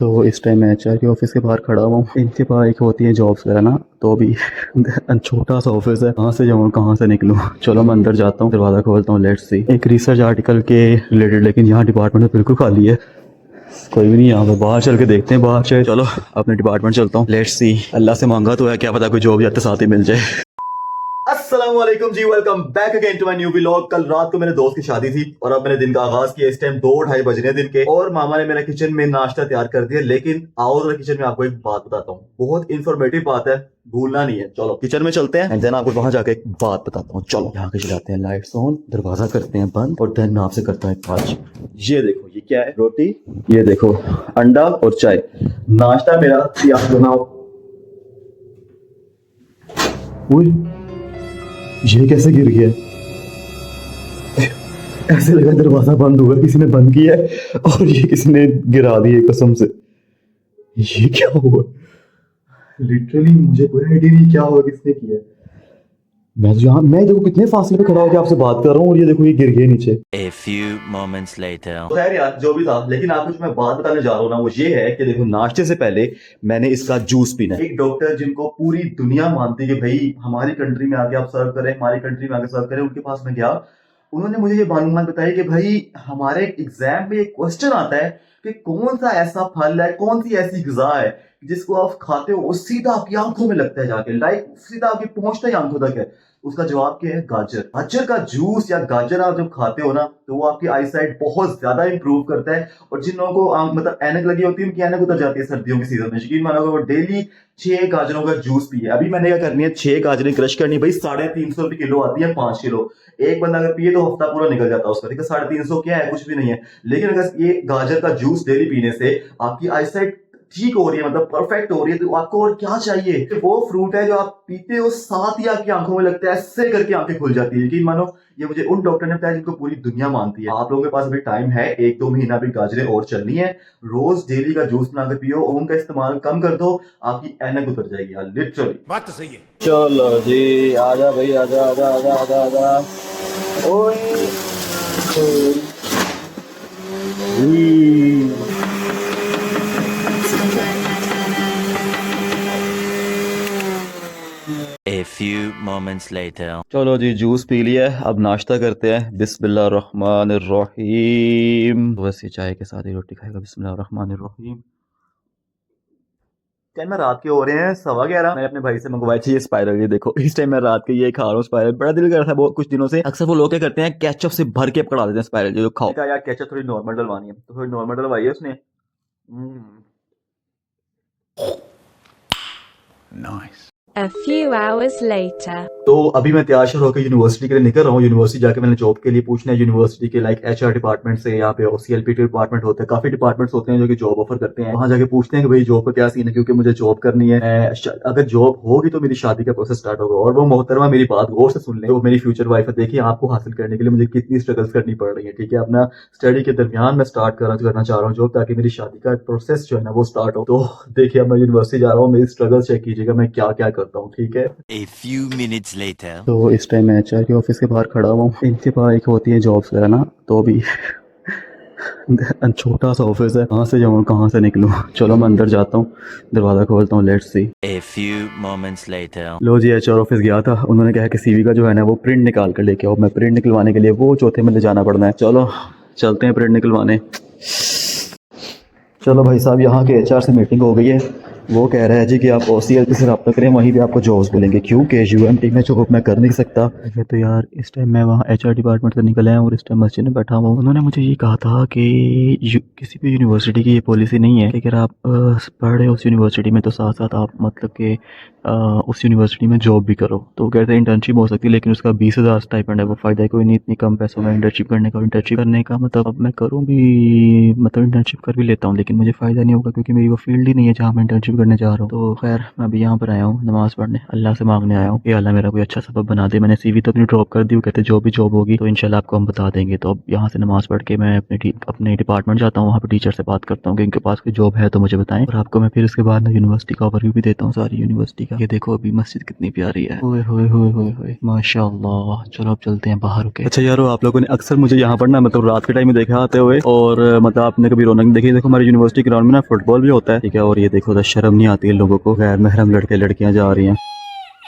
तो इस टाइम मैं एचआर के ऑफिस के बाहर खड़ा हुआ हूँ। इनके पास एक होती है जॉब्स वगैरह ना, तो अभी छोटा सा ऑफिस है, कहाँ से जाऊँ कहाँ से निकलूँ। चलो मैं अंदर जाता हूँ, दरवाज़ा खोलता हूँ, लेट्स सी। एक रिसर्च आर्टिकल के रिलेटेड, लेकिन यहाँ डिपार्टमेंट तो बिल्कुल खाली है, कोई भी नहीं यहाँ पे। बाहर चल के देखते हैं, बाहर से चलो अपने डिपार्टमेंट चलता हूँ, लेट्स सी। अल्लाह से मांगा तो है, क्या पता कोई जॉब जाते साथ ही मिल जाए। अस्सलाम वालेकुम जी, welcome back again to my new vlog. कल रात को मेरे दोस्त की शादी थी और अब मैंने दिन का आगाज किया। इस टाइम 2-2:30 बज रहे हैं दिन के और मामा ने मेरा किचन में नाश्ता तैयार कर दिया। लेकिन आओ जरा किचन में आपको एक बात बताता हूँ, बहुत इंफॉर्मेटिव बात है, भूलना नहीं है। चलो किचन में चलते हैं एंड देन आपको वहां जाके एक बात बताता हूँ। चलो यहाँ के चलाते हैं लाइट्स ऑन, दरवाजा करते हैं बंद और देन मैं आपसे करता हूँ एक बात। ये देखो, ये क्या है, रोटी, ये देखो अंडा और चाय। नाश्ता मेरा तैयार बनाओ। ये कैसे गिर गया? ऐसे लगा दरवाजा बंद हुआ, किसी ने बंद किया है और ये किसी ने गिरा दिया कसम से। ये क्या हुआ? लिटरली मुझे कोई आइडिया नहीं क्या हुआ, किसने किया। मैं देखो कितने फासले पे खड़ा होकर आपसे बात कर रहा हूँ और ये देखो ये गिर गया नीचे। A few moments later. खैर यार, जो भी था, लेकिन आपको जो मैं बात बताने जा रहा हूँ ना, वो ये है कि देखो नाश्ते से पहले मैंने इसका जूस पीना है। एक डॉक्टर जिनको पूरी दुनिया मानती है कि भाई हमारी कंट्री में आके आप सर्व करें, हमारी कंट्री में आके सर्व करें, उनके पास मैं गया। उन्होंने मुझे ये मालूमात बताई कि भाई हमारे एग्जाम में एक क्वेश्चन आता है कि कौन सा ऐसा फल है, कौन सी ऐसी ग़िज़ा है जिसको आप खाते हो वो सीधा आपकी आंखों में लगता है जाके, लाइक सीधा आपकी पहुंचता ही आंखों तक है। उसका जवाब क्या है? गाजर। गाजर का जूस या गाजर आप जब खाते हो ना, तो वो आपकी आई साइट बहुत ज्यादा इंप्रूव करता है। और जिन लोगों को मतलब ऐनक लगी होती है, उनकी ऐनक उतर जाती है सर्दियों के सीजन में। यकीन मानोगे वो डेली 6 गाजरों का जूस पिए। अभी मैंने क्या करनी है, 6 गाजरें क्रश करनी भाई। 350 रुपए किलो आती है, 5 किलो। एक बंदा अगर पिए तो हफ्ता पूरा निकल जाता है उसका। ठीक है, 350 क्या है, कुछ भी नहीं है। लेकिन अगर ये गाजर का जूस डेली पीने से आपकी आई साइट ठीक हो रही है, मतलब परफेक्ट हो रही है, तो आपको और क्या चाहिए। वो फ्रूट है जो आप पीते हो साथ ही आपकी आंखों में लगता है, ऐसे करके आंखें खुल जाती है। यकीन मानो, ये मुझे उन डॉक्टर ने बताया जिनको पूरी दुनिया मानती है। आप लोगों के पास अभी टाइम है, 1-2 महीना भी गाजरें और चलनी है। रोज डेली का जूस बनाकर पियो, ओम का इस्तेमाल कम कर दो, आपकी ऐनक उतर जाएगी यार, लिटरली। बात तो सही है। चलो जी, आजा भाई, आजा आजा आजा आजा आजा। ओए A few moments later. चलो जी, जूस पी लिया है, अब नाश्ता करते हैं। बिस्मिल्लाहिर्रहमानिर्रहीम। वैसे चाय के साथ ही रोटी खाएगा। बिस्मिल्लाहिर्रहमानिर्रहीम। टाइम में रात के हो रहे हैं 11:15। मैंने अपने भाई से मंगवाई थी ये स्पाइरल, ये देखो। इस टाइम मैं रात के ये खा रहा हूँ स्पाइरल। बड़ा दिल कर रहा था वो कुछ दिनों से। अक्सर वो लोग क्या करते हैं, केचप से भर के पकड़ा देते हैं स्पाइरल, जो खाओ। यार केचप थोड़ी नॉर्मल डलवानी है, तो थोड़ी नॉर्मल डलवाई है उसने। Nice. A few hours later. तो अभी मैं तैयार होकर यूनिवर्सिटी के लिए निकल रहा हूँ। यूनिवर्सिटी जाके मैंने जॉब के लिए पूछना है यूनिवर्सिटी के, लाइक एचआर डिपार्टमेंट से। यहाँ पे ओसीएलपीटी डिपार्टमेंट होते हैं, काफी डिपार्टमेंट्स होते हैं जो कि जॉब ऑफर करते हैं। वहां जाके पूछते हैं कि भाई जॉब का क्या सीन है, क्योंकि मुझे जॉब करनी है। अगर जॉब होगी तो मेरी शादी का प्रोसेस स्टार्ट होगा। और वो मोहतरमा मेरी बात गौर से सुन ले, वो मेरी फ्यूचर वाइफ है। देखिए आपको हासिल करने के लिए मुझे कितनी स्ट्रगल्स करनी पड़ रही है। ठीक है, अपना स्टडी के दरमियान मैं स्टार्ट करना चाह रहा हूँ जॉब, ताकि मेरी शादी का प्रोसेस जो है ना वो स्टार्ट हो। तो देखिए, अब मैं यूनिवर्सिटी जा रहा हूँ, मेरी स्ट्रगल चेक कीजिएगा मैं क्या क्या करता हूँ। ठीक है, A few minutes later. तो इस टाइम मैं एचआर के ऑफिस के बाहर खड़ा हुआ हूँ। इनके पास एक होती है जॉब्स वगैरह ना, तो अभी छोटा सा ऑफिस है, कहाँ से जाऊँ कहाँ से निकलूँ। चलो मैं अंदर जाता हूँ, दरवाज़ा खोलता हूँ, let's see. A few moments later. लो जी, एचआर ऑफिस गया था। उन्होंने कहा कि सीवी का जो है ना वो प्रिंट निकाल कर लेके आओ। मैं प्रिंट निकलवाने के लिए वो चौथे में ले जाना पड़ना है। चलो चलते हैं प्रिंट निकलवाने। चलो भाई साहब, यहाँ के एचआर से मीटिंग हो गई है। वो कह रहा है जी कि आप ओसीएलपी से रब्ता करें, वहीं पे आपको जॉब्स मिलेंगे। क्योंकि यूएमटी में जॉब मैं कर नहीं सकता। ये तो यार, इस टाइम मैं वहाँ एचआर डिपार्टमेंट से निकल आया और इस टाइम मस्जिद में बैठा हुआ। उन्होंने मुझे ये कहा था कि किसी भी यूनिवर्सिटी की ये पॉलिसी नहीं है कि अगर आप पढ़ रहे हो उस यूनिवर्सिटी में, तो साथ साथ आप मतलब कि उस यूनिवर्सिटी में जॉब भी करो। तो वो कहते हैं इंटर्नशिप हो सकती है, लेकिन उसका 20,000 स्टाइपेंड है। वो फ़ायदा है कोई नहीं इतनी कम पैसों में इंटर्नशिप करने का मतलब अब मैं करूँ भी, मतलब इंटर्नशिप कर भी लेता हूँ, लेकिन मुझे फ़ायदा नहीं होगा क्योंकि मेरी वो फील्ड ही नहीं है जहाँ मैं इंटर्नशिप भी करने जा रहा हूँ। तो खैर मैं अभी यहाँ पर आया हूँ नमाज पढ़ने, अल्लाह से मांगने आया हूँ कि अल्लाह मेरा कोई अच्छा सबब बना दे। मैंने सीवी तो अपनी ड्रॉप कर दी, वो कहते जो भी जॉब होगी तो इंशाल्लाह आपको हम बता देंगे। तो अब यहाँ से नमाज पढ़ के मैं अपने डिपार्टमेंट जाता हूँ, वहाँ पे टीचर से बात करता हूँ कि इनके पास कोई जॉब है तो मुझे बताएं, और आपको मैं फिर उसके बाद में यूनिवर्सिटी का ओवरव्यू भी देता हूँ, सारी यूनिवर्सिटी का। ये देखो अभी मस्जिद कितनी प्यारी है, ओए होए होए होए होए, माशाअल्लाह। चलो अब चलते हैं बाहर के। अच्छा यारो, आप लोगों ने अक्सर मुझे यहाँ पर ना मतलब रात के टाइम में देखा आते हुए, और मतलब आपने कभी रौनक नहीं देखी। देखो हमारी यूनिवर्सिटी ग्राउंड में ना फुटबॉल भी होता है, ठीक है, और ये देखो तो शर्म नहीं आती है लोगों को, गैर महरम लड़के लड़कियां जा रही हैं।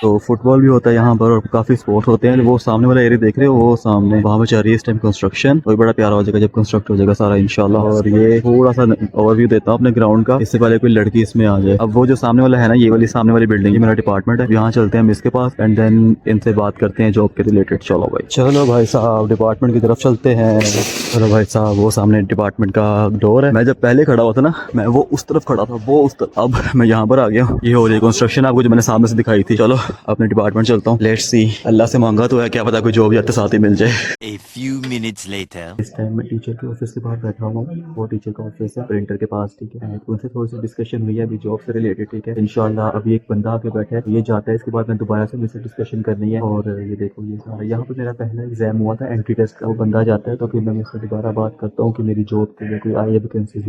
तो फुटबॉल भी होता है यहाँ पर और काफी स्पोर्ट्स होते हैं। वो सामने वाला एरिया देख रहे हो, वो सामने वहाँ पे चल रही है इस टाइम कंस्ट्रक्शन, वही बड़ा प्यारा हो जाएगा जब कंस्ट्रक्ट हो जाएगा सारा इंशाल्लाह। और ये थोड़ा सा ओवरव्यू देता हूँ अपने ग्राउंड का, इससे पहले कोई लड़की इसमें आ जाए। अब वो जो सामने वाला है ना, ये वाली सामने वाली बिल्डिंग, ये मेरा डिपार्टमेंट है। यहाँ चलते हैं हम इसके पास एंड देन इनसे बात करते हैं जॉब के रिलेटेड। चलो भाई साहब डिपार्टमेंट की तरफ चलते हैं। चलो भाई साहब, वो सामने डिपार्टमेंट का डोर है। मैं जब पहले खड़ा हुआ था ना, मैं वो उस तरफ खड़ा था, वो उस तरफ। अब मैं यहाँ पर आ गया हूँ। ये हो रही कंस्ट्रक्शन आपको जो मैंने सामने से दिखाई थी। चलो अपने डिपार्टमेंट चलता हूँ। लेट्स सी, अल्लाह से मांगा तो है, क्या पता कोई जॉब जाते साथ ही मिल जाए। A few minutes later. इस टाइम मैं टीचर के ऑफिस के बाहर बैठा हुआ हूँ। वो टीचर का ऑफिस है प्रिंटर के पास, ठीक है। उनसे थोड़ी सी डिस्कशन हुई है अभी जॉब से रिलेटेड, ठीक है। इंशाल्लाह अभी एक बंदा आके बैठा है, ये जाता है, इसके बाद मैं दोबारा से मुझसे डिस्कशन करनी है। और ये देखो ये सारा यहाँ पर मेरा पहला एग्जाम हुआ था एंट्री टेस्ट का, वो बंदा जाता है तो फिर मैं मुझसे दोबारा बात करता हूँ कि मेरी जॉब के लिए कोई आई है वैकेंसी,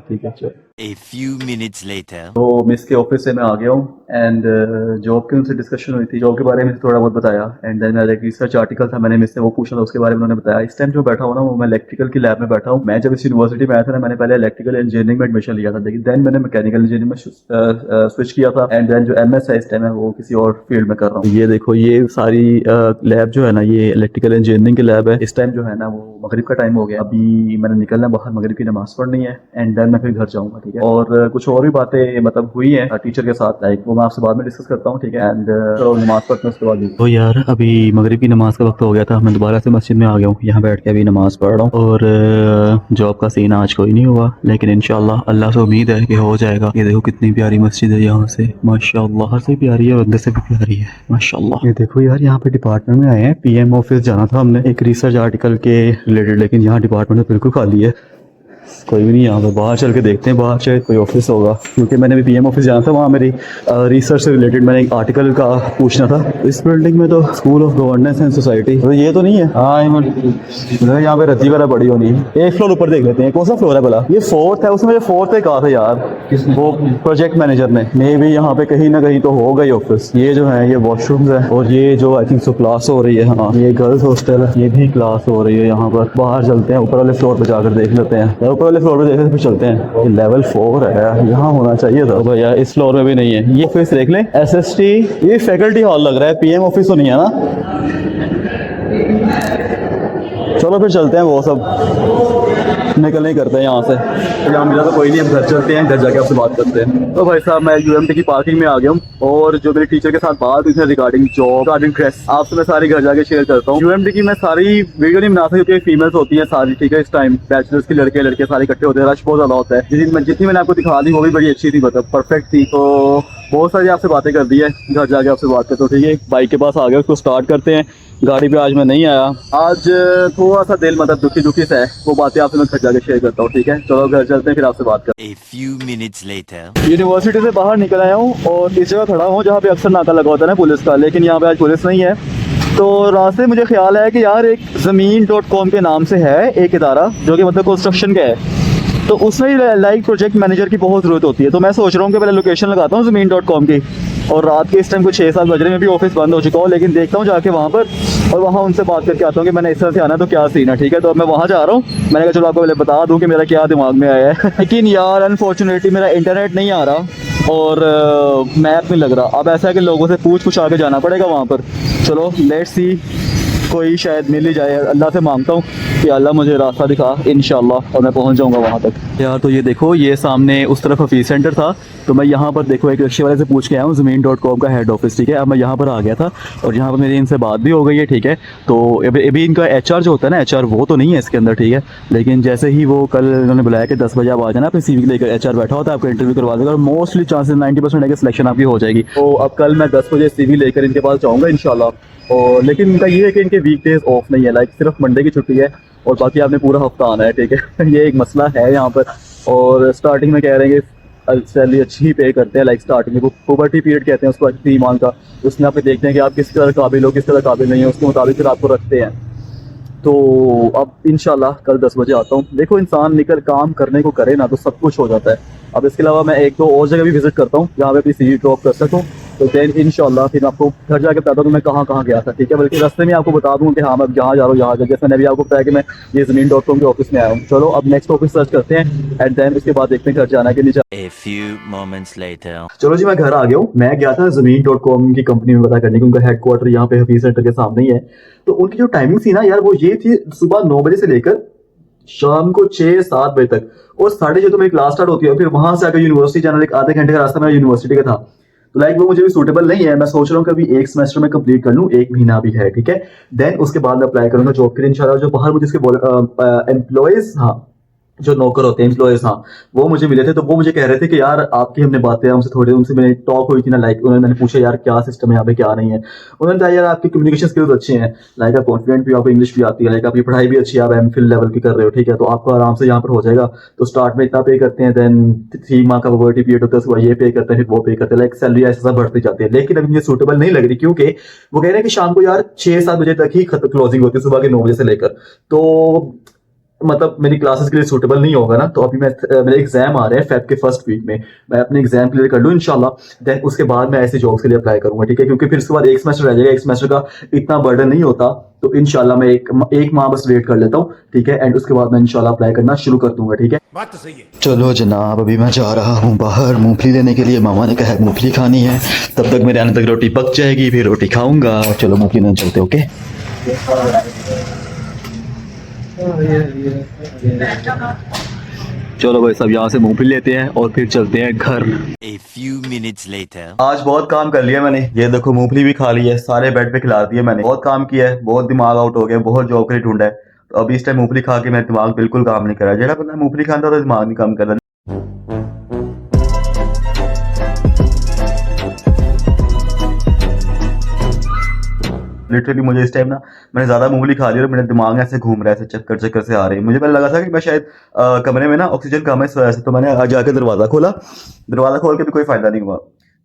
ठीक है। चलो A few minutes later. तो मिस के ऑफिस से मैं आ गया हूँ एंड जॉब की उनसे डिस्कशन हुई थी, जॉब के बारे में थोड़ा बहुत बताया। एंड देन मेरा एक रिसर्च आर्टिकल था, मैंने मिस से वो पूछा था, उसके बारे में उन्होंने बताया। इस टाइम जो बैठा हूँ ना, वो मैं इलेक्ट्रिकल की लैब में बैठा हूँ। मैं जब इस यूनिवर्सिटी में आया था ना, मैंने पहले इलेक्ट्रिकल इंजीनियरिंग में एडमिशन लिया था, लेकिन देन मैंने मैकेनिकल इंजीनियरिंग में स्विच किया था। एंड देन जो MS है इस टाइम है, वो किसी और फील्ड में कर रहा हूँ। ये देखो ये सारी लैब जो है ना, ये इलेक्ट्रिकल इंजीनियरिंग की लैब है। इस टाइम जो है ना, वो मगरिब का टाइम हो गया, अभी मैंने निकलना बाहर, मगरिब की नमाज पढ़नी है एंड देन मैं फिर घर जाऊंगा, ठीक है। और कुछ और भी बातें मतलब हुई है टीचर के साथ, लाइक वो मैं आपसे बाद में डिस्कस करता हूँ, ठीक है। एंड चलो नमाज पढ़ते हैं उसके बाद। तो यार अभी मगरिब की नमाज का वक्त हो गया था, मैं दोबारा से मस्जिद में आ गया हूँ, यहाँ बैठ के अभी नमाज पढ़ रहा हूँ। और जॉब का सीन आज कोई नहीं हुआ, लेकिन इंशाल्लाह अल्लाह से उम्मीद है कि हो जाएगा। ये देखो कितनी प्यारी मस्जिद है, यहाँ से माशाल्लाह बाहर से प्यारी है और अंदर से भी प्यारी है माशाल्लाह। ये देखो यार, यहाँ पे डिपार्टमेंट में आए हैं, PM ऑफिस जाना था हमने एक रिसर्च आर्टिकल के रिलेटेड, लेकिन यहाँ डिपार्टमेंट तो बिल्कुल खाली है, कोई भी नहीं यहाँ पे। बाहर चल के देखते हैं, बाहर शायद कोई ऑफिस होगा, क्योंकि मैंने भी PM ऑफिस जाना था, वहाँ मेरी रिसर्च से रिलेटेड मैंने एक आर्टिकल का पूछना था। इस बिल्डिंग में तो school of governance and society, तो ये तो नहीं है। हाँ यहाँ पे रद्दी वगैरह बड़ी होनी है। एक फ्लोर ऊपर देख लेते हैं, कौन सा फ्लोर है भला? ये 4th है, उसमें मुझे 4th पे कहा था यार वो प्रोजेक्ट मैनेजर ने। मे भी यहाँ पे कहीं ना कहीं तो होगा ही ऑफिस। ये जो है ये वॉशरूम्स है, और ये जो आई थिंक सो क्लास हो रही है, हाँ ये गर्ल्स हॉस्टल है, ये भी क्लास हो रही है यहाँ पर। बाहर चलते हैं, ऊपर वाले फ्लोर पे जाकर देख लेते हैं। ऊपर वाले फ्लोर पे देख लेते, फिर चलते हैं। ये लेवल 4 है, यहाँ होना चाहिए था तो यार इस फ्लोर में भी नहीं है। ये ऑफिस देख लें, SST, ये फैकल्टी हॉल लग रहा है, PM ऑफिस तो नहीं है ना। चलो फिर चलते हैं, वो सब निकलने ही करते हैं यहाँ से। यहाँ मिला तो कोई नहीं, हम घर चलते हैं, घर जाके आपसे बात करते हैं। तो भाई साहब मैं UMT की पार्किंग में आ गया हूँ, और जो मेरे टीचर के साथ बात हुई थी रिगार्डिंग जॉब, रिगार्डिंग ड्रेस, आपसे मैं सारी घर जाके शेयर करता हूँ। UMT की मैं सारी वीडियो नहीं बना सकती क्योंकि फीमेल्स होती हैं सारी, ठीक है। इस टाइम बैचलर्स की लड़के सारे इकट्ठे होते हैं, रश बहुत ज़्यादा होता है। जितनी मैंने आपको दिखा दी वो भी बड़ी अच्छी थी, मतलब परफेक्ट थी। तो बहुत सारी आपसे बातें कर दी है, घर जाके आपसे बात करते हो, ठीक है। बाइक के पास आ गया, उसको स्टार्ट करते हैं। गाड़ी पे आज मैं नहीं आया, आज थोड़ा सा दिल मतलब दुखी सा है, वो बातें आपसे मैं घर जाके शेयर करता हूँ, ठीक है। चलो घर चलते हैं, फिर आपसे बात करते A few minutes later. हैं। यूनिवर्सिटी से बाहर निकल आया हूँ और इस जगह खड़ा हूँ जहाँ पे अक्सर नाका लगा होता है ना पुलिस का, लेकिन यहाँ पे आज पुलिस नहीं है। तो रास्ते मुझे ख्याल है कि यार एक ज़मीन.com के नाम से है एक इदारा, जो कि मतलब कंस्ट्रक्शन का है, तो उसमें लाइक प्रोजेक्ट मैनेजर की बहुत ज़रूरत होती है। तो मैं सोच रहा हूँ कि पहले लोकेशन लगाता हूँ ज़मीन.com की, और रात के इस टाइम कुछ 6-7 बज रहे में भी ऑफिस बंद हो चुका हो, लेकिन देखता हूँ जाके वहाँ पर, और वहाँ उनसे बात करके आता हूँ कि मैंने इस तरह से आना तो क्या सीन है, ठीक है। तो अब मैं वहाँ जा रहा हूँ। मैंने कहा चलो आपको पहले बता दूँ कि मेरा क्या दिमाग में आया है। लेकिन यार अनफॉर्चुनेटली मेरा इंटरनेट नहीं आ रहा और मैप नहीं लग रहा। अब ऐसा है कि लोगों से पूछ आके जाना पड़ेगा वहाँ पर। चलो लेट्स सी, कोई शायद मिल ही जाए। अल्लाह से मांगता हूँ कि अल्लाह मुझे रास्ता दिखा इंशाल्लाह, और मैं पहुँच जाऊँगा वहाँ तक। यार तो ये देखो, ये सामने उस तरफ हफीज़ सेंटर था, तो मैं यहाँ पर देखो एक रिक्शे वाले से पूछ के आया हूँ, ज़मीन.com का हेड ऑफिस, ठीक है। अब मैं यहाँ पर आ गया था और यहाँ पर मेरी इनसे बात भी हो गई है, ठीक है। तो अभी इनका HR जो होता है ना, HR वो तो नहीं है इसके अंदर, ठीक है। लेकिन जैसे ही वो कल उन्होंने बुलाया कि 10 बजे आप आ जाना, अपनी CV लेकर, HR बैठा होता है, आपको इंटरव्यू करवा देगा और मोस्टली चांसेस 90% है कि सिलेक्शन आपकी हो जाएगी। तो अब कल मैं 10 बजे CV लेकर इनके पास जाऊँगा इंशाल्लाह। और लेकिन इनका ये है कि इनके वीकडेज ऑफ नहीं है, लाइक सिर्फ मंडे की छुट्टी है और बाकी आपने पूरा हफ्ता आना है, ठीक है। ये एक मसला है यहाँ पर। और स्टार्टिंग में कह रहे हैं कि सैलरी अच्छी पे करते हैं, लाइक स्टार्टिंग में पुबर्टी पीरियड कहते हैं उसको, 3 मंथ का। उसमें आप देखते हैं कि आप किस तरह काबिल हो, किस तरह काबिल नहीं हो, उसके मुताबिक फिर आपको रखते हैं। तो अब इंशाल्लाह कल 10 बजे आता हूँ। देखो इंसान निकल काम करने को करे ना तो सब कुछ हो जाता है। अब इसके अलावा मैं एक दो और जगह भी विजिट करता हूँ जहाँ पे अपनी सीवी ड्रॉप कर सकूँ। तो देन इंशाल्लाह फिर आपको घर जाके बताता हूँ मैं कहाँ कहाँ गया था, ठीक है। बल्कि रास्ते में आपको बता दूँ कि हाँ मैं जहाँ जा रहा हूँ, यहाँ जैसे मैंने अभी आपको बताया कि मैं ये ज़मीन.com के ऑफिस में आया हूँ। चलो अब नेक्स्ट ऑफिस सर्च करते हैं एंड देन उसके बाद देखते हैं घर जाना है कि नहीं जाना। A few moments later. चलो जी मैं घर आ गया हूँ। मैं गया था ज़मीन.com की कंपनी में पता करने की, उनका हेडक्वार्टर यहाँ पे हफीज सेंटर के सामने ही है। तो उनकी जो टाइमिंग थी ना यार, वो ये थी सुबह 9 बजे से लेकर शाम को 6-7 बजे तक, और 6:30 तो मेरी क्लास स्टार्ट होती है। फिर वहां से आकर यूनिवर्सिटी जाना, एक आधे घंटे का रास्ता मेरा यूनिवर्सिटी का था। तो लाइक वो मुझे भी सूटेबल नहीं है। मैं सोच रहा हूँ कि अभी एक सेमेस्टर में कंप्लीट कर लूँ, 1 महीना भी है, ठीक है। देन उसके बाद मैं अप्लाई करूंगा जॉब के लिए इंशाल्लाह। जो बाहर मुझे इसके एम्प्लॉयज, हाँ जो नौकर होते हैं एम्प्लॉयज, हाँ वो मुझे मिले थे। तो वो मुझे कह रहे थे कि यार आपकी हमने बातें हमसे थोड़ी उनसे मैंने टॉक हुई थी ना, लाइक उन्होंने, मैंने पूछा यार क्या सिस्टम है यहाँ पे क्या नहीं है। उन्होंने कहा यार आपकी कम्युनिकेशन स्किल्स अच्छे हैं, लाइक आप कॉन्फिडेंट भी, आपको इंग्लिश भी आती है, लाइक आपकी पढ़ाई भी अच्छी है, आप एमफिल लेवल की कर रहे हो, ठीक है। तो आपको आराम से यहाँ पर हो जाएगा। तो स्टार्ट में इतना पे करते हैं, देन 3 माह का वर्टी पीरियड होता है, उसके बाद ये पे करते हैं, फिर वो पे करते हैं, लाइक सैलरी ऐसा बढ़ती जाती है। लेकिन अभी मुझे सूटेबल नहीं लग रही क्योंकि वो कह रहे हैं कि शाम को यार 6-7 बजे तक ही क्लोजिंग होती है, सुबह के 9 बजे से लेकर। तो मतलब मेरी क्लासेस के लिए सूटेबल नहीं होगा ना। तो अभी मेरे एग्जाम आ रहे हैं फेब के फर्स्ट वीक में, मैं अपने एग्जाम क्लियर कर लूँ इंशाल्लाह। देन उसके बाद मैं ऐसे जॉब्स के लिए अप्लाई करूंगा, ठीक है। क्योंकि फिर उसके बाद एक सेमेस्टर रह जाएगा, एक सेमेस्टर का इतना बर्डन नहीं होता। तो इंशाल्लाह मैं एक माह बस वेट कर लेता हूँ, ठीक है। एंड उसके बाद मैं इंशाल्लाह अप्लाई करना शुरू कर दूंगा, ठीक है। बात तो सही है। चलो जनाब अभी मैं जा रहा हूँ बाहर मूंगफली लेने के लिए। मामा ने कहा है मूंगफली खानी है, तब तक मेरे आने तक रोटी पक जाएगी, फिर रोटी खाऊंगा। चलो मूंगफली लेने चलते, ओके। चलो भाई सब यहाँ से मूंगफली लेते हैं और फिर चलते हैं घर। A few minutes later. आज बहुत काम कर लिया मैंने, ये देखो मूंगफली भी खा ली है, सारे बेड पे खिला दिए मैंने। बहुत काम किया है, बहुत दिमाग आउट हो गया, बहुत जॉब के लिए ढूंढा है। तो अभी इस टाइम मूंगफली खा के मेरा दिमाग बिल्कुल काम नहीं कर रहा। जेड़ा बंदा मूंगफली खाता तो दिमाग नहीं काम कर रहा। लिटरली मुझे इस टाइम ना, मैंने ज्यादा मूंगफली खा ली और मेरे दिमाग ऐसे घूम रहा है, ऐसे चक्कर चक्कर से आ रही है। मुझे पहले लगा था कि मैं शायद कमरे में ना ऑक्सीजन कम है इस वजह से। तो मैंने जाकर दरवाजा खोला, दरवाजा खोल के भी कोई फायदा नहीं हुआ।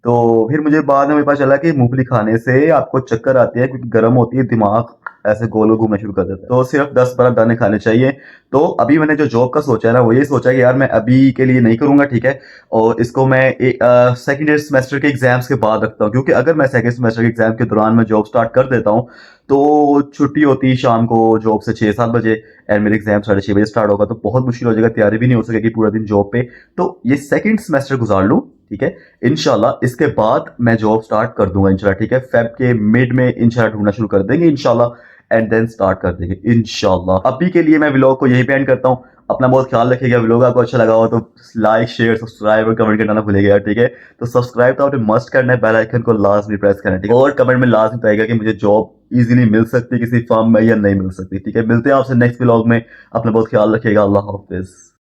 तो फिर मुझे बाद में पता चला कि मूंगफली खाने से आपको चक्कर आती है, क्योंकि गर्म होती है, दिमाग ऐसे गोल गोल घूमना शुरू कर देता है। तो सिर्फ 10-12 दाने खाने चाहिए। तो अभी मैंने जो जॉब का सोचा है ना, वो ये सोचा है कि यार मैं अभी के लिए नहीं करूंगा, ठीक है। और इसको मैं सेकेंड ईयर सेमेस्टर के एग्जाम्स के बाद रखता हूँ, क्योंकि अगर मैं सेकेंड सेमेस्टर के एग्जाम के दौरान मैं जॉब स्टार्ट कर देता हूँ तो छुट्टी होती है शाम को जॉब से 6-7 बजे, एंड मेरे एग्जाम 6:30 बजे स्टार्ट होगा। तो बहुत मुश्किल हो जाएगा, तैयारी भी नहीं हो सकेगी पूरा दिन जॉब पे। तो ये सेकंड सेमेस्टर गुजार लूं, ठीक है। इंशाल्लाह इसके बाद मैं जॉब स्टार्ट कर दूंगा इंशाल्लाह, ठीक है। फेब के मिड में इंशाल्लाह ढूंढना शुरू कर देंगे इंशाल्लाह, एंड देन स्टार्ट कर देंगे इंशाल्लाह। अभी के लिए मैं व्लॉग को यही पे एंड करता हूँ। अपना बहुत ख्याल रखिएगा। व्लॉग आपको अच्छा लगा हो तो लाइक शेयर सब्सक्राइब और कमेंट करना ना भूलिएगा, ठीक है। तो सब्सक्राइब तो आपने मस्ट करना है, बेल आइकन को लाजमी प्रेस करना है, ठीक है। और कमेंट में लाजमी बताइएगा कि मुझे जॉब इजीली मिल सकती है किसी फर्म में या नहीं मिल सकती, ठीक है। मिलते हैं आपसे नेक्स्ट व्लॉग में। अपना बहुत ख्याल रखिएगा। अल्लाह हाफिज।